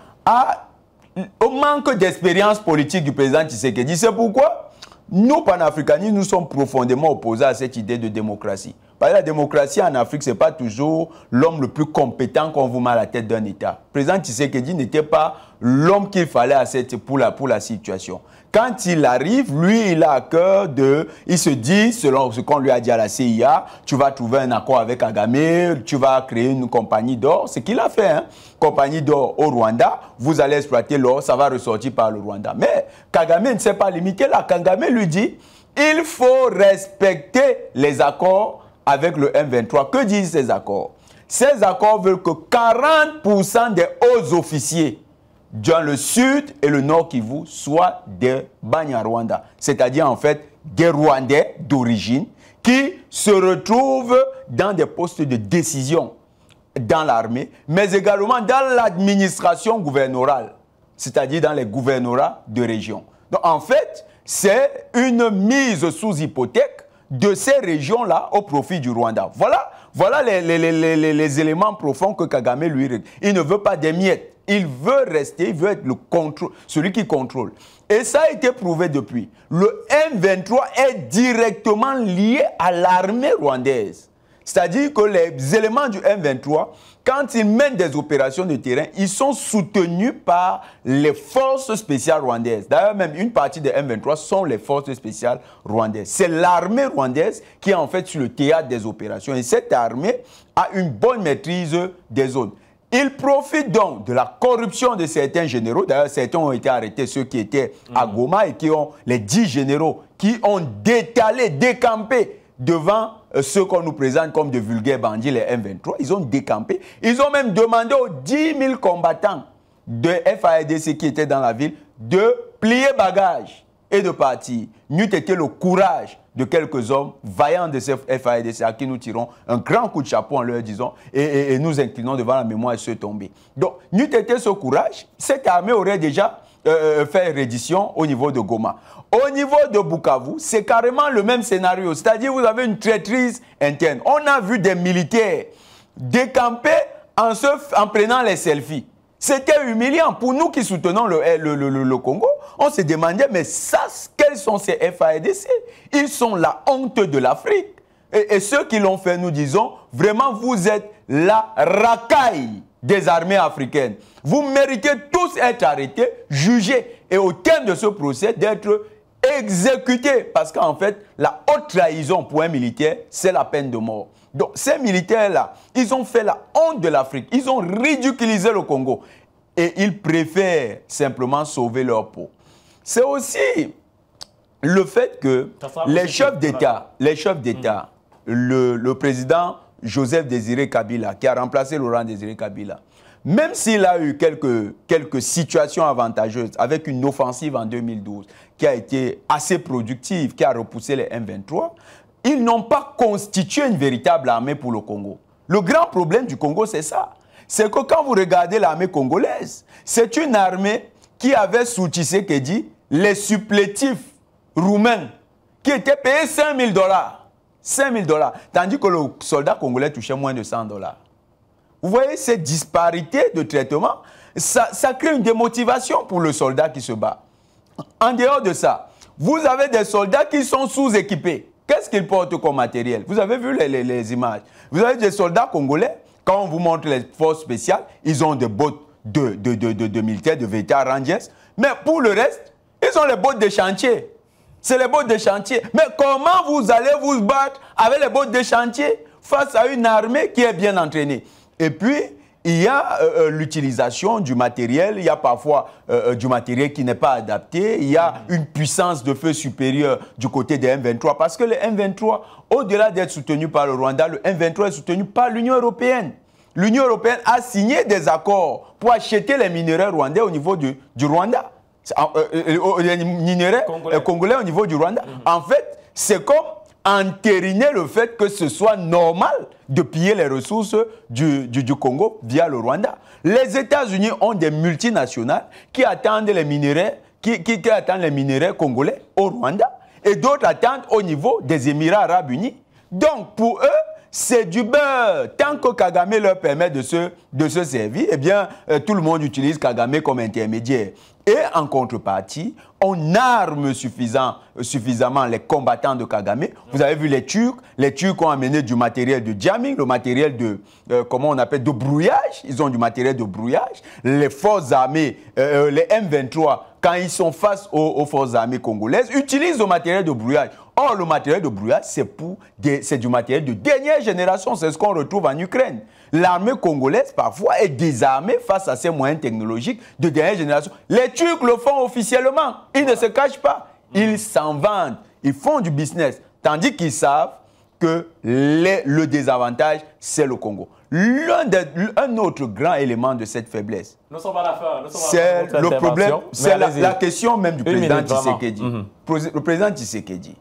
au manque d'expérience politique du président Tshisekedi. C'est pourquoi nous, panafricanistes, nous sommes profondément opposés à cette idée de démocratie. Parce que la démocratie en Afrique, ce n'est pas toujours l'homme le plus compétent qu'on vous met à la tête d'un État. Le président Tshisekedi n'était pas l'homme qu'il fallait pour la situation. Quand il arrive, lui, il a à cœur il se dit, selon ce qu'on lui a dit à la CIA, tu vas trouver un accord avec Kagame, tu vas créer une compagnie d'or. C'est ce qu'il a fait, hein. Compagnie d'or au Rwanda, vous allez exploiter l'or, ça va ressortir par le Rwanda. Mais Kagame ne s'est pas limité là. Kagame lui dit, il faut respecter les accords avec le M23. Que disent ces accords? Ces accords veulent que 40% des hauts officiers dans le sud et le nord Kivu soient des Banyarwanda, c'est-à-dire en fait des Rwandais d'origine qui se retrouvent dans des postes de décision dans l'armée, mais également dans l'administration gouverneurale, c'est-à-dire dans les gouvernorats de région. Donc en fait, c'est une mise sous hypothèque de ces régions-là au profit du Rwanda. Voilà les éléments profonds que Kagame lui... Il ne veut pas des miettes. Il veut rester, il veut être celui qui contrôle. Et ça a été prouvé depuis. Le M23 est directement lié à l'armée rwandaise. C'est-à-dire que les éléments du M23, quand ils mènent des opérations de terrain, ils sont soutenus par les forces spéciales rwandaises. D'ailleurs, même une partie des M23 sont les forces spéciales rwandaises. C'est l'armée rwandaise qui est en fait sur le théâtre des opérations. Et cette armée a une bonne maîtrise des zones. Ils profitent donc de la corruption de certains généraux. D'ailleurs, certains ont été arrêtés, ceux qui étaient à Goma et qui ont les 10 généraux qui ont décampé devant ceux qu'on nous présente comme de vulgaires bandits, les M23. Ils ont décampé. Ils ont même demandé aux 10 000 combattants de FARDC qui étaient dans la ville de plier bagages et de partir. N'eût été le courage de quelques hommes vaillants de ces FARDC à qui nous tirons un grand coup de chapeau en leur disant et nous inclinons devant la mémoire et ceux tombés. Donc, n'eût été ce courage, cette armée aurait déjà fait reddition au niveau de Goma. Au niveau de Bukavu, c'est carrément le même scénario. C'est-à-dire vous avez une traîtrise interne. On a vu des militaires décamper en prenant les selfies. C'était humiliant. Pour nous qui soutenons le Congo, on se demandait, mais ça, quels sont ces FARDC? Ils sont la honte de l'Afrique. Et ceux qui l'ont fait, nous disons, vraiment, vous êtes la racaille des armées africaines. Vous méritez tous être arrêtés, jugés, et au terme de ce procès, d'être exécutés. Parce qu'en fait, la haute trahison pour un militaire, c'est la peine de mort. Donc, ces militaires-là, ils ont fait la honte de l'Afrique. Ils ont ridiculisé le Congo. Et ils préfèrent simplement sauver leur peau. C'est aussi le fait que les chefs d'État, le président Joseph Désiré Kabila, qui a remplacé Laurent Désiré Kabila, même s'il a eu quelques situations avantageuses avec une offensive en 2012 qui a été assez productive, qui a repoussé les M23, ils n'ont pas constitué une véritable armée pour le Congo. Le grand problème du Congo, c'est ça. C'est que quand vous regardez l'armée congolaise, c'est une armée qui avait sous Tshisekedi les supplétifs roumains qui étaient payés $5 000. $5 000. Tandis que le soldat congolais touchait moins de $100. Vous voyez cette disparité de traitement, ça crée une démotivation pour le soldat qui se bat. En dehors de ça, vous avez des soldats qui sont sous-équipés. Qu'est-ce qu'ils portent comme matériel? Vous avez vu les images. Vous avez des soldats congolais, quand on vous montre les forces spéciales, ils ont des bottes de militaires, de véritables rangers. Mais pour le reste, ils ont les bottes de chantier. C'est les bottes de chantier. Mais comment vous allez vous battre avec les bottes de chantier face à une armée qui est bien entraînée? Et puis, il y a l'utilisation du matériel, il y a parfois du matériel qui n'est pas adapté, il y a une puissance de feu supérieure du côté des M23, parce que le M23, au-delà d'être soutenu par le Rwanda, le M23 est soutenu par l'Union européenne. L'Union européenne a signé des accords pour acheter les minerais rwandais au niveau du Rwanda. Les minerais congolais au niveau du Rwanda. En fait, c'est comme entériner le fait que ce soit normal de piller les ressources du Congo via le Rwanda. Les États-Unis ont des multinationales qui attendent les minerais, qui attendent les minerais congolais au Rwanda et d'autres attendent au niveau des Émirats arabes unis. Donc pour eux, c'est du beurre. Tant que Kagame leur permet de se servir, eh bien, tout le monde utilise Kagame comme intermédiaire. Et en contrepartie, on arme suffisamment les combattants de Kagame. Vous avez vu les Turcs ont amené du matériel de jamming, le matériel de, comment on appelle, de brouillage. Ils ont du matériel de brouillage. Les forces armées, les M23, quand ils sont face aux forces armées congolaises, utilisent le matériel de brouillage. Or, le matériel de brouillage, c'est du matériel de dernière génération. C'est ce qu'on retrouve en Ukraine. L'armée congolaise, parfois, est désarmée face à ces moyens technologiques de dernière génération. Les Turcs le font officiellement. Ils ne se cachent pas. Ils s'en vantent. Ils font du business. Tandis qu'ils savent que le désavantage, c'est le Congo. Un autre grand élément de cette faiblesse, c'est le problème, c'est la question même du président Tshisekedi. Le président Tshisekedi,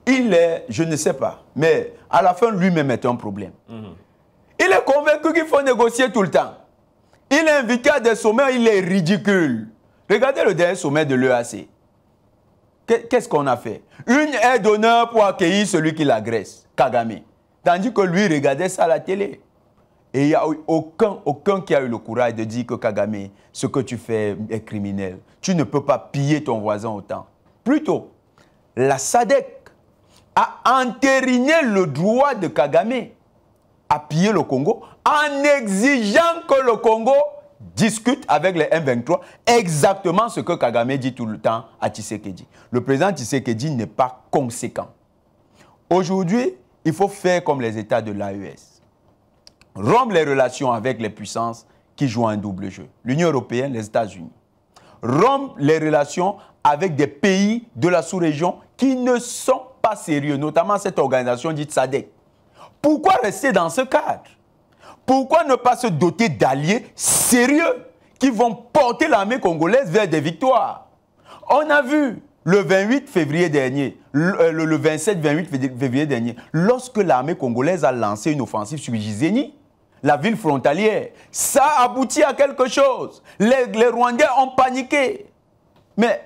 il est, je ne sais pas, mais à la fin, lui-même est un problème. Il est convaincu qu'il faut négocier tout le temps. Il est invité à des sommets, il est ridicule. Regardez le dernier sommet de l'EAC. qu'est-ce qu'on a fait? Une aide d'honneur pour accueillir celui qui l'agresse, Kagame. Tandis que lui regardait ça à la télé. Et il n'y a aucun qui a eu le courage de dire que Kagame, ce que tu fais est criminel. Tu ne peux pas piller ton voisin autant. Plutôt, la SADC a entériné le droit de Kagame à piller le Congo en exigeant que le Congo discute avec les M23 exactement ce que Kagame dit tout le temps à Tshisekedi. Le président Tshisekedi n'est pas conséquent. Aujourd'hui, il faut faire comme les États de l'AES. Rompre les relations avec les puissances qui jouent un double jeu. L'Union européenne, les États-Unis. Rompre les relations avec des pays de la sous-région qui ne sont pas sérieux, notamment cette organisation dite SADC. Pourquoi rester dans ce cadre? Pourquoi ne pas se doter d'alliés sérieux qui vont porter l'armée congolaise vers des victoires? On a vu le 28 février dernier, le 27-28 février dernier, lorsque l'armée congolaise a lancé une offensive sur Gisenyi, la ville frontalière, ça a abouti à quelque chose. Les Rwandais ont paniqué. Mais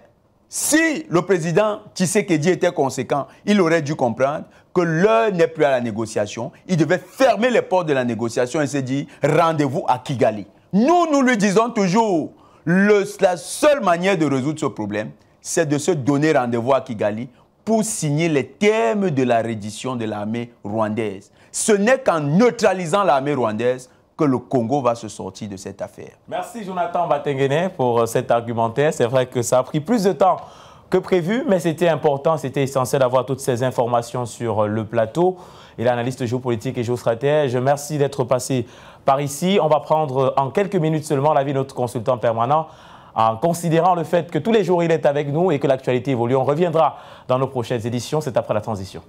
si le président Tshisekedi était conséquent, il aurait dû comprendre que l'heure n'est plus à la négociation. Il devait fermer les portes de la négociation et se dire rendez-vous à Kigali. Nous lui disons toujours, la seule manière de résoudre ce problème, c'est de se donner rendez-vous à Kigali pour signer les termes de la reddition de l'armée rwandaise. Ce n'est qu'en neutralisant l'armée rwandaise que le Congo va se sortir de cette affaire. Merci Jonathan Batengene pour cet argumentaire. C'est vrai que ça a pris plus de temps que prévu, mais c'était important, c'était essentiel d'avoir toutes ces informations sur le plateau. Il est analyste géopolitique et géostratège. Merci d'être passé par ici. On va prendre en quelques minutes seulement l'avis de notre consultant permanent en considérant le fait que tous les jours il est avec nous et que l'actualité évolue. On reviendra dans nos prochaines éditions, c'est après la transition.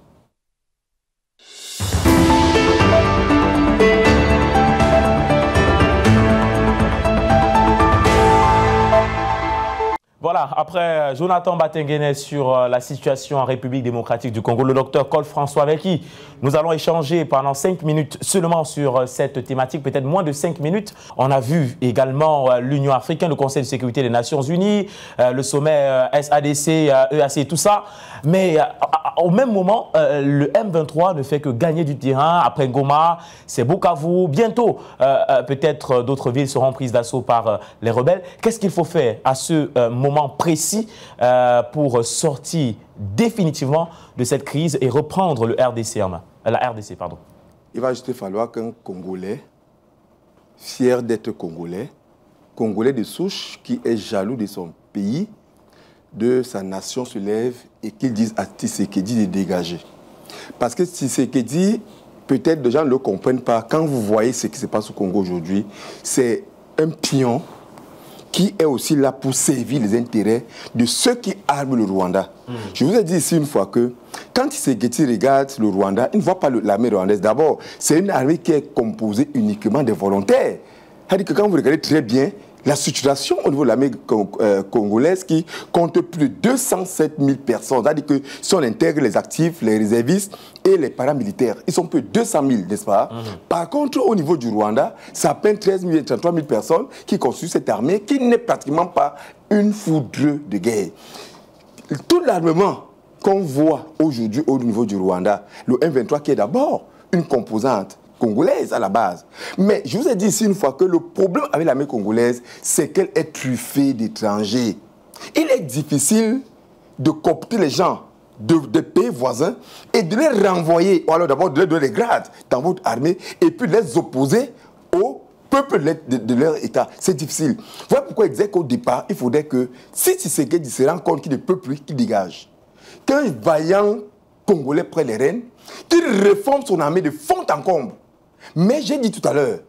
Voilà, après Jonathan Batengene sur la situation en République démocratique du Congo, le docteur Cole François avec qui nous allons échanger pendant 5 minutes seulement sur cette thématique, peut-être moins de 5 minutes. On a vu également l'Union africaine, le Conseil de sécurité des Nations Unies, le sommet SADC, EAC, tout ça. Mais au même moment, le M23 ne fait que gagner du terrain. Après Goma, c'est Bukavu. Bientôt, peut-être d'autres villes seront prises d'assaut par les rebelles. Qu'est-ce qu'il faut faire à ce moment précis pour sortir définitivement de cette crise et reprendre le RDC en main, la RDC, pardon? Il va juste falloir qu'un Congolais, fier d'être Congolais, Congolais de souche, qui est jaloux de son pays, de sa nation, se lève et qu'il dise à Tshisekedi de dégager. Parce que Tshisekedi, peut-être les gens ne le comprennent pas, quand vous voyez ce qui se passe au Congo aujourd'hui, c'est un pion qui est aussi là pour servir les intérêts de ceux qui arment le Rwanda. Je vous ai dit ici une fois que quand Tshisekedi regarde le Rwanda, il ne voit pas l'armée rwandaise. D'abord, c'est une armée qui est composée uniquement de volontaires. C'est-à-dire que quand vous regardez très bien la situation au niveau de l'armée congolaise qui compte plus de 207 000 personnes, c'est-à-dire que si on intègre les actifs, les réservistes et les paramilitaires, ils sont plus de 200 000, n'est-ce pas? Par contre, au niveau du Rwanda, c'est à peine 13 000, 33 000 personnes qui constituent cette armée qui n'est pratiquement pas une foudre de guerre. Tout l'armement qu'on voit aujourd'hui au niveau du Rwanda, le M23 qui est d'abord une composante congolaise à la base. Mais je vous ai dit ici une fois que le problème avec l'armée congolaise, c'est qu'elle est truffée d'étrangers. Il est difficile de coopter les gens de pays voisins et de les renvoyer, ou alors d'abord de leur donner des grades dans votre armée et puis de les opposer au peuple de leur État. C'est difficile. Voilà pourquoi il disait qu'au départ, il faudrait que si Tshisekedi se rend compte qu'il ne peut plus, qu'il dégage. Qu'un vaillant Congolais prenne les rênes, qu'il réforme son armée de fond en comble. Mais j'ai dit tout à l'heure,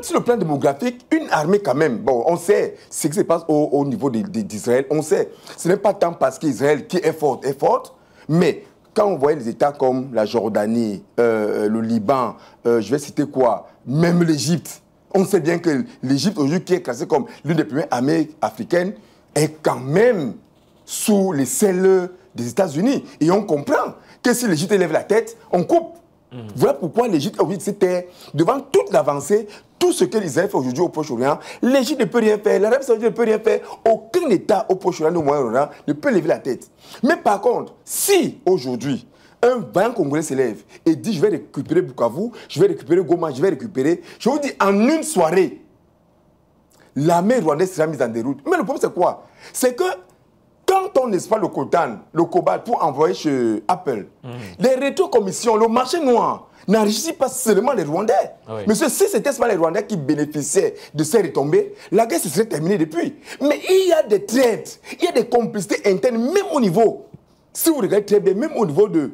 sur le plan démographique, une armée quand même, bon, on sait ce qui se passe au niveau d'Israël, on sait. Ce n'est pas tant parce qu'Israël qui est forte, mais quand on voit les États comme la Jordanie, le Liban, je vais citer quoi, même l'Égypte, on sait bien que l'Égypte aujourd'hui qui est classée comme l'une des premières armées africaines est quand même sous les selles des États-Unis. Et on comprend que si l'Égypte lève la tête, on coupe. Voilà pourquoi l'Égypte a obligé de se taire devant toute l'avancée, tout ce que l'Israël fait aujourd'hui au Proche-Orient. L'Égypte ne peut rien faire, l'Arabie Saoudite ne peut rien faire. Aucun État au Proche-Orient, au Moyen-Orient, ne peut lever la tête. Mais par contre, si aujourd'hui, un vaillant Congolais se lève et dit je vais récupérer Bukavu, je vais récupérer Goma, je vais récupérer, je vous dis en une soirée, l'armée rwandaise sera mise en déroute. Mais le problème c'est quoi? C'est que quand on n'exploite le coltan, le cobalt pour envoyer chez Apple, les rétrocommissions, le marché noir n'enrichit pas seulement les Rwandais. Oui. Mais si c'était pas les Rwandais qui bénéficiaient de ces retombées, la guerre se serait terminée depuis. Mais il y a des traites, il y a des complicités internes, même au niveau, si vous regardez très bien, même au niveau de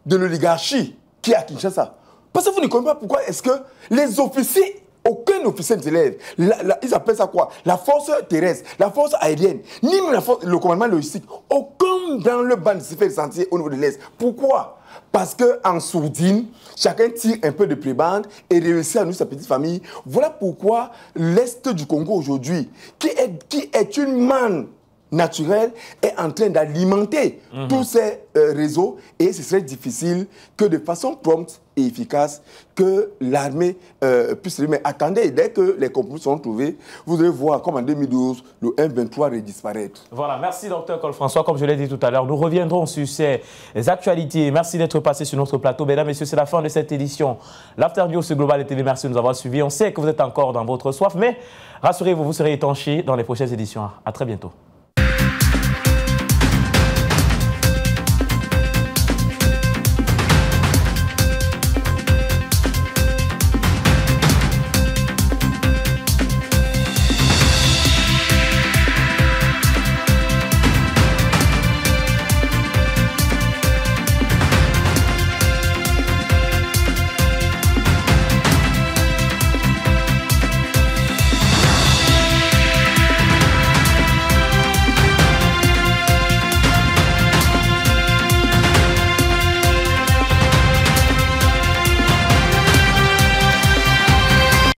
l'oligarchie qui est à Kinshasa. Parce que vous ne comprenez pas pourquoi est-ce que les officiers, aucun officier ne se lève. Ils appellent ça quoi? La force terrestre, la force aérienne, ni même le commandement logistique. Aucun dans le band se fait sentir au niveau de l'Est. Pourquoi? Parce qu'en sourdine, chacun tire un peu de prébande et réussit à nourrir sa petite famille. Voilà pourquoi l'Est du Congo aujourd'hui, qui est une manne naturelle, est en train d'alimenter tous ces réseaux, et ce serait difficile que de façon prompte et efficace que l'armée puisse le mettre. Attendez, dès que les compromis seront trouvés, vous allez voir comme en 2012, le M23 va disparaître. Voilà, merci Dr Cole-François. Comme je l'ai dit tout à l'heure, nous reviendrons sur ces actualités. Merci d'être passé sur notre plateau. Mesdames, Messieurs, c'est la fin de cette édition. L'After News sur Global TV, merci de nous avoir suivis. On sait que vous êtes encore dans votre soif, mais rassurez-vous, vous serez étanchés dans les prochaines éditions. À très bientôt.